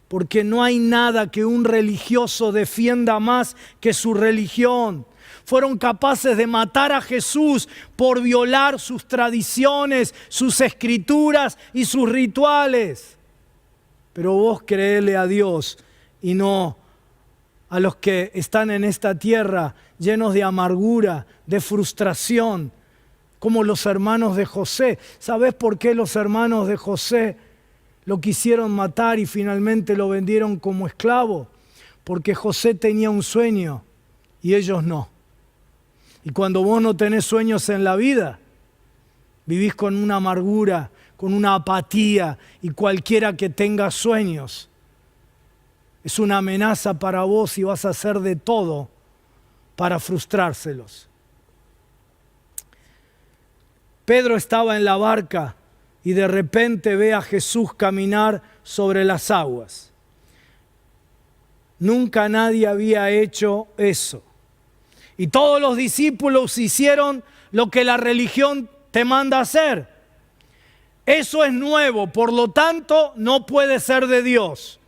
porque no hay nada que un religioso defienda más que su religión. Fueron capaces de matar a Jesús por violar sus tradiciones, sus escrituras y sus rituales. Pero vos creele a Dios y no a los que están en esta tierra llenos de amargura, de frustración, como los hermanos de José. ¿Sabés por qué los hermanos de José lo quisieron matar y finalmente lo vendieron como esclavo? Porque José tenía un sueño y ellos no. Y cuando vos no tenés sueños en la vida, vivís con una amargura, con una apatía, y cualquiera que tenga sueños es una amenaza para vos y vas a hacer de todo para frustrárselos. Pedro estaba en la barca y de repente ve a Jesús caminar sobre las aguas. Nunca nadie había hecho eso. Y todos los discípulos hicieron lo que la religión te manda hacer. Eso es nuevo, por lo tanto no puede ser de Dios.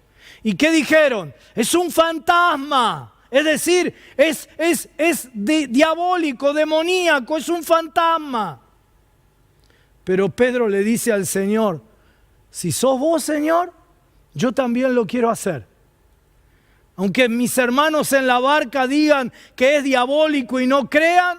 ¿Y qué dijeron? Es un fantasma. Es decir, es diabólico, demoníaco, es un fantasma. Pero Pedro le dice al Señor: si sos vos, Señor, yo también lo quiero hacer. Aunque mis hermanos en la barca digan que es diabólico y no crean,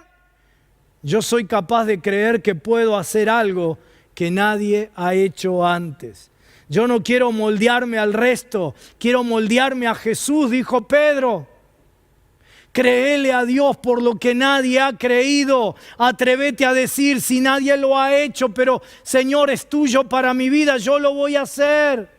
yo soy capaz de creer que puedo hacer algo que nadie ha hecho antes. Yo no quiero moldearme al resto, quiero moldearme a Jesús, dijo Pedro. Créele a Dios por lo que nadie ha creído. Atrévete a decir: si nadie lo ha hecho, pero Señor, es tuyo para mi vida, yo lo voy a hacer.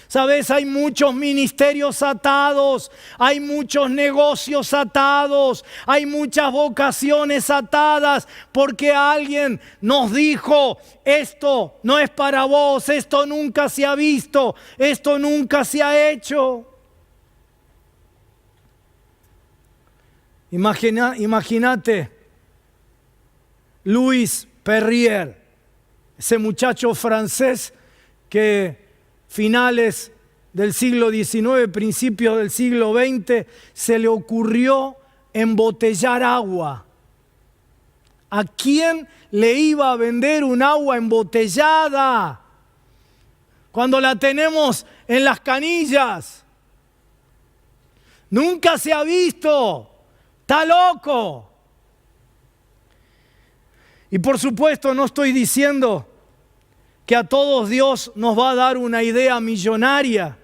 Sabes, hay muchos ministerios atados, hay muchos negocios atados, hay muchas vocaciones atadas, porque alguien nos dijo: esto no es para vos, esto nunca se ha visto, esto nunca se ha hecho. Imagínate Louis Perrier, ese muchacho francés que finales del siglo XIX, principios del siglo XX, se le ocurrió embotellar agua. ¿A quién le iba a vender un agua embotellada cuando la tenemos en las canillas? Nunca se ha visto. ¡Está loco! Y por supuesto no estoy diciendo que a todos Dios nos va a dar una idea millonaria,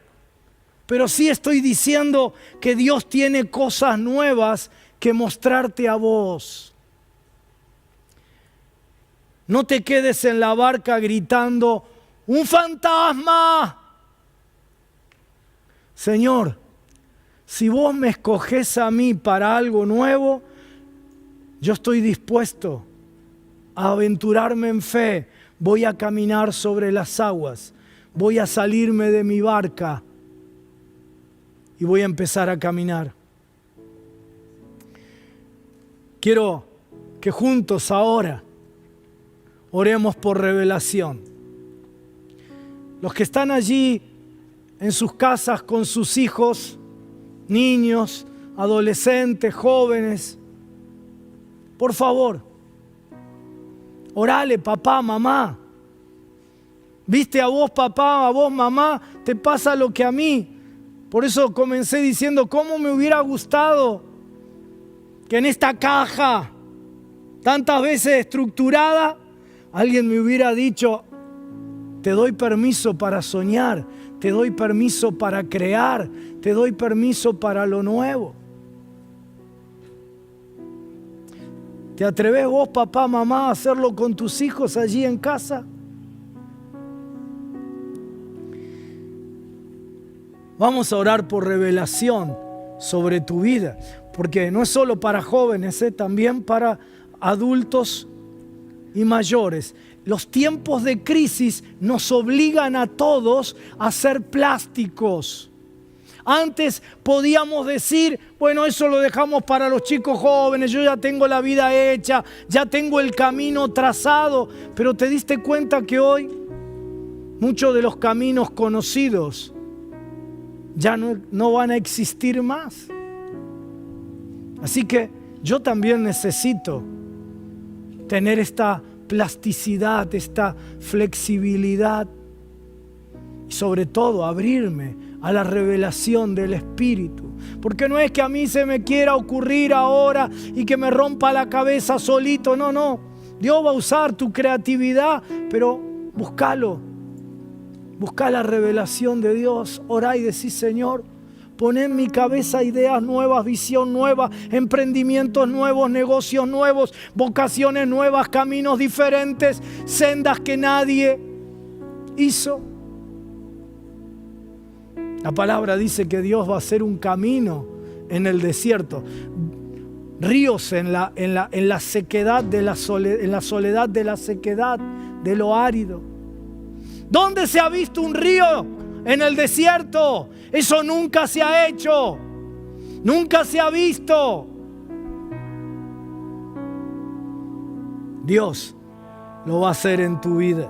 pero sí estoy diciendo que Dios tiene cosas nuevas que mostrarte a vos. No te quedes en la barca gritando: ¡un fantasma! Señor, si vos me escogés a mí para algo nuevo, yo estoy dispuesto a aventurarme en fe. Voy a caminar sobre las aguas, voy a salirme de mi barca y voy a empezar a caminar. Quiero que juntos ahora oremos por revelación. Los que están allí en sus casas con sus hijos, niños, adolescentes, jóvenes, por favor, orale: papá, mamá. Viste, a vos papá, a vos mamá, te pasa lo que a mí. Por eso comencé diciendo: ¿cómo me hubiera gustado que en esta caja tantas veces estructurada alguien me hubiera dicho: te doy permiso para soñar, te doy permiso para crear, te doy permiso para lo nuevo? ¿Te atreves vos, papá, mamá, a hacerlo con tus hijos allí en casa? Vamos a orar por revelación sobre tu vida, porque no es solo para jóvenes, también para adultos y mayores. los tiempos de crisis nos obligan a todos a ser plásticos. Antes podíamos decir, bueno, eso lo dejamos para los chicos jóvenes, yo ya tengo la vida hecha, ya tengo el camino trazado. Pero ¿te diste cuenta que hoy muchos de los caminos conocidos ya no van a existir más? Así que yo también necesito tener esta plasticidad, esta flexibilidad y sobre todo abrirme a la revelación del Espíritu. Porque no es que a mí se me quiera ocurrir ahora y que me rompa la cabeza solito. No. Dios va a usar tu creatividad, pero búscalo. Busca la revelación de Dios. Orá y decí, Señor, pon en mi cabeza ideas nuevas, visión nueva, emprendimientos nuevos, negocios nuevos, vocaciones nuevas, caminos diferentes, sendas que nadie hizo. La palabra dice que Dios va a hacer un camino en el desierto, ríos en la sequedad de en la soledad de la sequedad, de lo árido. ¿Dónde se ha visto un río en el desierto? Eso nunca se ha hecho, nunca se ha visto. Dios lo va a hacer en tu vida.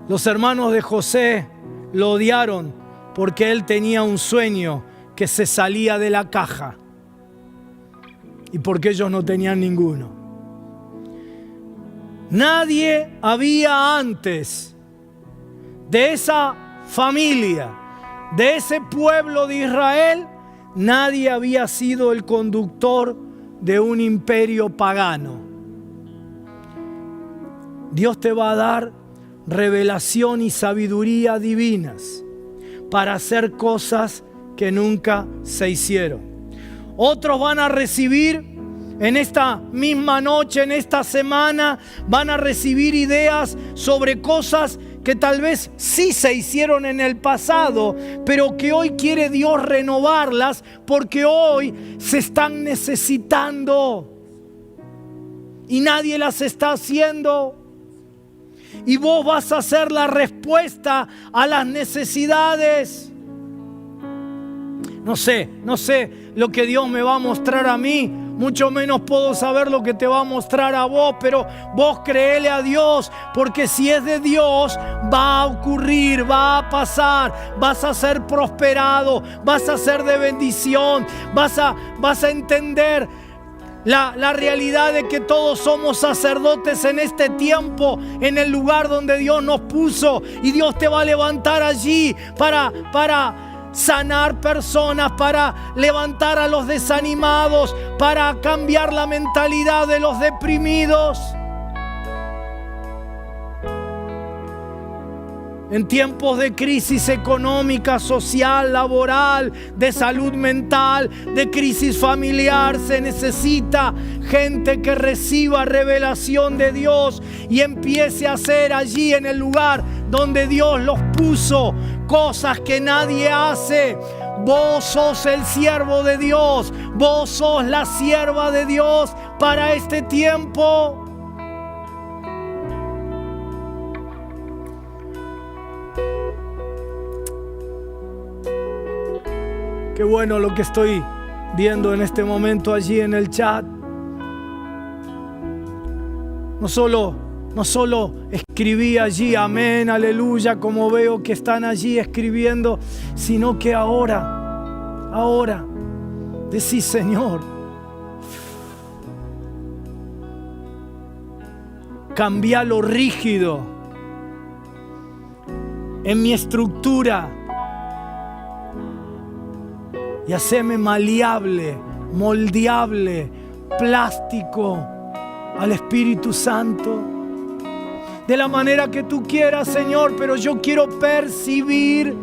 Los hermanos de José lo odiaron porque él tenía un sueño que se salía de la caja y porque ellos no tenían ninguno. Nadie había antes de esa familia, de ese pueblo de Israel, nadie había sido el conductor de un imperio pagano. Dios te va a dar revelación y sabiduría divinas para hacer cosas que nunca se hicieron. Otros van a recibir en esta misma noche, en esta semana, van a recibir ideas sobre cosas que tal vez sí se hicieron en el pasado, pero que hoy quiere Dios renovarlas porque hoy se están necesitando y nadie las está haciendo. Y vos vas a ser la respuesta a las necesidades. No sé lo que Dios me va a mostrar a mí, mucho menos puedo saber lo que te va a mostrar a vos, pero vos créele a Dios, porque si es de Dios, va a ocurrir, va a pasar, vas a ser prosperado, vas a ser de bendición, vas a entender la realidad de que todos somos sacerdotes en este tiempo, en el lugar donde Dios nos puso, y Dios te va a levantar allí para sanar personas, para levantar a los desanimados, para cambiar la mentalidad de los deprimidos. En tiempos de crisis económica, social, laboral, de salud mental, de crisis familiar, se necesita gente que reciba revelación de Dios y empiece a hacer allí en el lugar donde Dios los puso cosas que nadie hace. Vos sos el siervo de Dios, vos sos la sierva de Dios para este tiempo. Qué bueno lo que estoy viendo en este momento allí en el chat. No solo escribí allí amén, aleluya, como veo que están allí escribiendo, sino que ahora, decís, Señor, cambia lo rígido en mi estructura y haceme maleable, moldeable, plástico al Espíritu Santo. De la manera que tú quieras, Señor, pero yo quiero percibir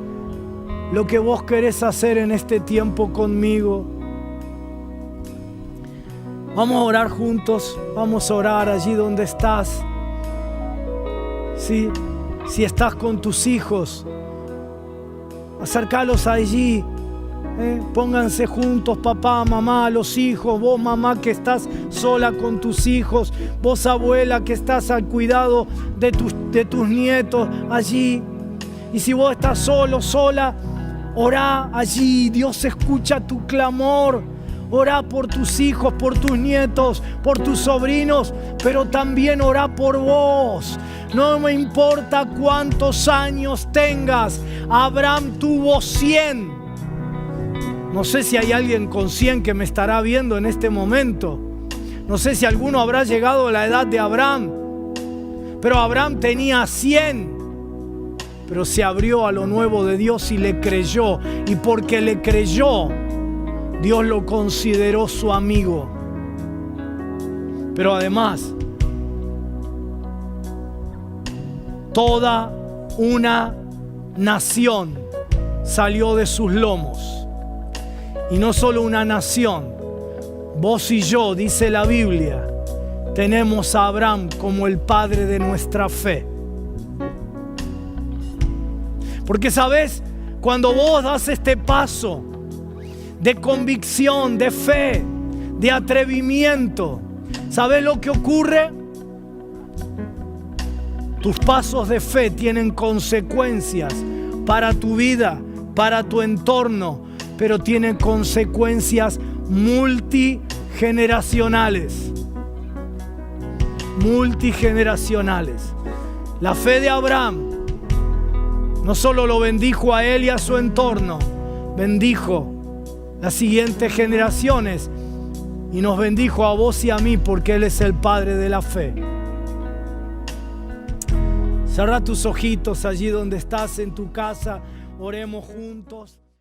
lo que vos querés hacer en este tiempo conmigo. Vamos a orar juntos, vamos a orar allí donde estás. Si estás con tus hijos, acércalos allí Pónganse juntos, papá, mamá, los hijos, vos mamá que estás sola con tus hijos, vos abuela que estás al cuidado de tus nietos allí. Y si vos estás solo, sola, orá allí, Dios escucha tu clamor. Orá por tus hijos, por tus nietos, por tus sobrinos, pero también orá por vos. No me importa cuántos años tengas, Abraham tuvo 100. No sé si hay alguien con 100 que me estará viendo en este momento. No sé si alguno habrá llegado a la edad de Abraham. Pero Abraham tenía 100. Pero se abrió a lo nuevo de Dios y le creyó. Y porque le creyó, Dios lo consideró su amigo. Pero además, toda una nación salió de sus lomos. Y no solo una nación, vos y yo, dice la Biblia, tenemos a Abraham como el padre de nuestra fe. Porque sabes, cuando vos das este paso de convicción, de fe, de atrevimiento, ¿sabes lo que ocurre? Tus pasos de fe tienen consecuencias para tu vida, para tu entorno, pero tienen consecuencias multigeneracionales. Multigeneracionales. La fe de Abraham no solo lo bendijo a él y a su entorno, bendijo las siguientes generaciones y nos bendijo a vos y a mí porque Él es el Padre de la fe. Cerra tus ojitos allí donde estás en tu casa, oremos juntos.